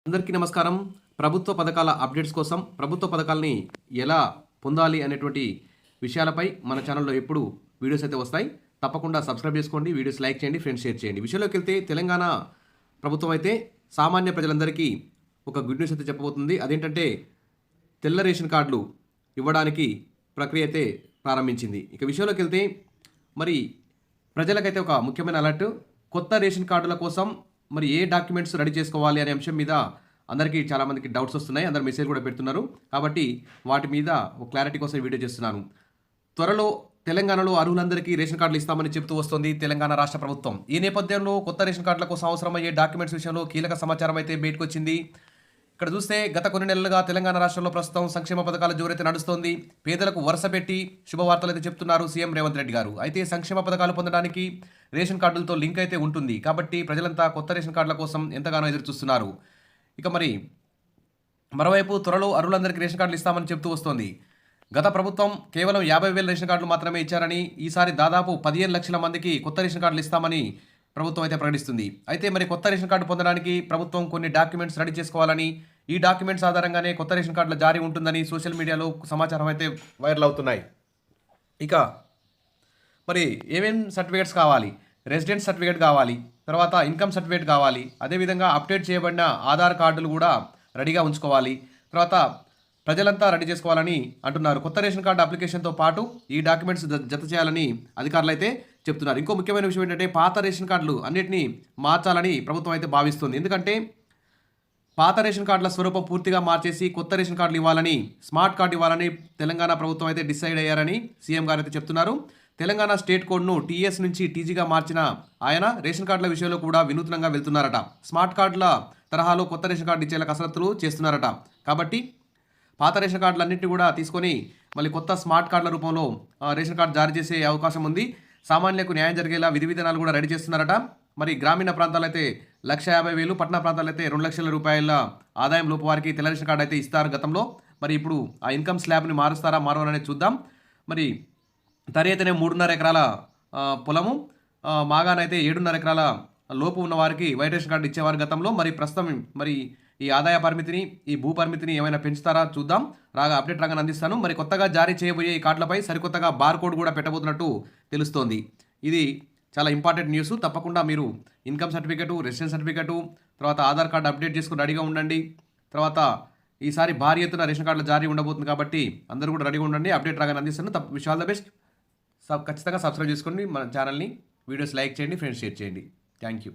అందరికీ నమస్కారం. ప్రభుత్వ పథకాల అప్డేట్స్ కోసం ప్రభుత్వ పథకాలని ఎలా పొందాలి అనేటువంటి విషయాలపై మన ఛానల్లో ఎప్పుడు వీడియోస్ అయితే వస్తాయి. తప్పకుండా సబ్స్క్రైబ్ చేసుకోండి, వీడియోస్ లైక్ చేయండి, ఫ్రెండ్స్ షేర్ చేయండి. విషయంలోకి వెళ్తే తెలంగాణ ప్రభుత్వం అయితే సామాన్య ప్రజలందరికీ ఒక గుడ్ న్యూస్ అయితే చెప్పబోతుంది. అదేంటంటే తెల్ల రేషన్ కార్డులు ఇవ్వడానికి ప్రక్రియ అయితే ప్రారంభించింది. ఇక విషయంలోకి వెళ్తే మరి ప్రజలకైతే ఒక ముఖ్యమైన అలర్ట్. కొత్త రేషన్ కార్డుల కోసం మరి ఏ డాక్యుమెంట్స్ రెడీ చేసుకోవాలి అనే అంశం మీద అందరికీ చాలామందికి డౌట్స్ వస్తున్నాయి. అందరు మెసేజ్ కూడా పెడుతున్నారు. కాబట్టి వాటి మీద ఒక క్లారిటీ కోసం వీడియో చేస్తున్నాను. త్వరలో తెలంగాణలో అర్హులందరికీ రేషన్ కార్డులు ఇస్తామని చెబుతూ వస్తుంది తెలంగాణ రాష్ట్ర ప్రభుత్వం. ఈ నేపథ్యంలో కొత్త రేషన్ కార్డుల కోసం అవసరమయ్యే డాక్యుమెంట్స్ విషయంలో కీలక సమాచారం అయితే బయటకు వచ్చింది. ఇక్కడ చూస్తే గత కొన్ని నెలలుగా తెలంగాణ రాష్ట్రంలో ప్రస్తుతం సంక్షేమ పథకాల జోరైతే నడుస్తోంది. పేదలకు వరుస పెట్టి శుభవార్తలు అయితే చెప్తున్నారు సీఎం రేవంత్ రెడ్డి గారు. అయితే సంక్షేమ పథకాలు పొందడానికి రేషన్ కార్డులతో లింక్ అయితే ఉంటుంది. కాబట్టి ప్రజలంతా కొత్త రేషన్ కార్డుల కోసం ఎంతగానో ఎదురు చూస్తున్నారు. ఇక మరి మరోవైపు త్వరలో అర్హులందరికీ రేషన్ కార్డులు ఇస్తామని చెప్తూ వస్తోంది. గత ప్రభుత్వం కేవలం 50,000 రేషన్ కార్డులు మాత్రమే ఇచ్చారని, ఈసారి దాదాపు 15 లక్షల మందికి కొత్త రేషన్ కార్డులు ఇస్తామని ప్రభుత్వం అయితే ప్రకటిస్తుంది. అయితే మరి కొత్త రేషన్ కార్డు పొందడానికి ప్రభుత్వం కొన్ని డాక్యుమెంట్స్ రెడీ చేసుకోవాలని, ఈ డాక్యుమెంట్స్ ఆధారంగానే కొత్త రేషన్ కార్డుల జారీ ఉంటుందని సోషల్ మీడియాలో సమాచారం అయితే వైరల్ అవుతున్నాయి. ఇక మరి ఏమేం సర్టిఫికేట్స్ కావాలి? రెసిడెంట్ సర్టిఫికేట్ కావాలి, తర్వాత ఇన్కమ్ సర్టిఫికేట్ కావాలి, అదేవిధంగా అప్డేట్ చేయబడిన ఆధార్ కార్డులు కూడా రెడీగా ఉంచుకోవాలి. తర్వాత ప్రజలంతా రెడీ చేసుకోవాలని అంటున్నారు. కొత్త రేషన్ కార్డు అప్లికేషన్తో పాటు ఈ డాక్యుమెంట్స్ జత చేయాలని అధికారులు అయితే చెప్తున్నారు. ఇంకో ముఖ్యమైన విషయం ఏంటంటే పాత రేషన్ కార్డులు అన్నిటినీ మార్చాలని ప్రభుత్వం అయితే భావిస్తుంది. ఎందుకంటే పాత రేషన్ కార్డుల స్వరూపం పూర్తిగా మార్చేసి కొత్త రేషన్ కార్డులు ఇవ్వాలని, స్మార్ట్ కార్డు ఇవ్వాలని తెలంగాణ ప్రభుత్వం అయితే డిసైడ్ అయ్యారని సీఎం గారు అయితే చెప్తున్నారు. తెలంగాణ స్టేట్ కోడ్ను టీఎస్ నుంచి టీజీగా మార్చిన ఆయన రేషన్ కార్డుల విషయంలో కూడా వినూత్నంగా వెళ్తున్నారట. స్మార్ట్ కార్డుల తరహాలో కొత్త రేషన్ కార్డు ఇచ్చేలా కసరత్తులు చేస్తున్నారట. కాబట్టి పాత రేషన్ కార్డులన్నింటినీ కూడా తీసుకొని మళ్ళీ కొత్త స్మార్ట్ కార్డుల రూపంలో రేషన్ కార్డు జారీ చేసే అవకాశం ఉంది. సామాన్యులకు న్యాయం జరిగేలా విధి విధానాలు కూడా రెడీ చేస్తున్నారట. మరి గ్రామీణ ప్రాంతాలు అయితే 150,000, పట్టణ ప్రాంతాలు అయితే 2 లక్షల రూపాయల ఆదాయం లోపు వారికి తెల్ల రేషన్ కార్డు అయితే ఇస్తారు గతంలో. మరి ఇప్పుడు ఆ ఇన్కమ్ స్లాబ్ని మారుస్తారా మారవరనేది చూద్దాం. మరి తరి అయితేనే 3.5 ఎకరాల పొలము, మాగానైతే 7.5 ఎకరాల లోపు ఉన్న వారికి వైట్ రేషన్ కార్డు ఇచ్చేవారు గతంలో. మరి ప్రస్తుతం మరి ఈ ఆదాయ పరిమితిని, ఈ భూ పరిమితిని ఏమైనా పెంచుతారా చూద్దాం. అప్డేట్ రాగానే అందిస్తాను. మరి కొత్తగా జారీ చేయబోయే ఈ కార్డులపై సరికొత్తగా బార్ కోడ్ కూడా పెట్టబోతున్నట్టు తెలుస్తోంది. ఇది చాలా ఇంపార్టెంట్ న్యూస్. తప్పకుండా మీరు ఇన్కమ్ సర్టిఫికేటు, రెసిడెన్స్ సర్టిఫికేటు, తర్వాత ఆధార్ కార్డు అప్డేట్ చేసుకుని రెడీగా ఉండండి. తర్వాత ఈసారి భారీ ఎత్తున రేషన్ కార్డుల జారీ ఉండబోతుంది కాబట్టి అందరూ కూడా రెడీగా ఉండండి. అప్డేట్ రాగానే అందిస్తాను. Wish all the best. ఖచ్చితంగా సబ్స్క్రైబ్ చేసుకోండి మన ఛానల్ని, వీడియోస్ లైక్ చేయండి, ఫ్రెండ్స్ షేర్ చేయండి. Thank you.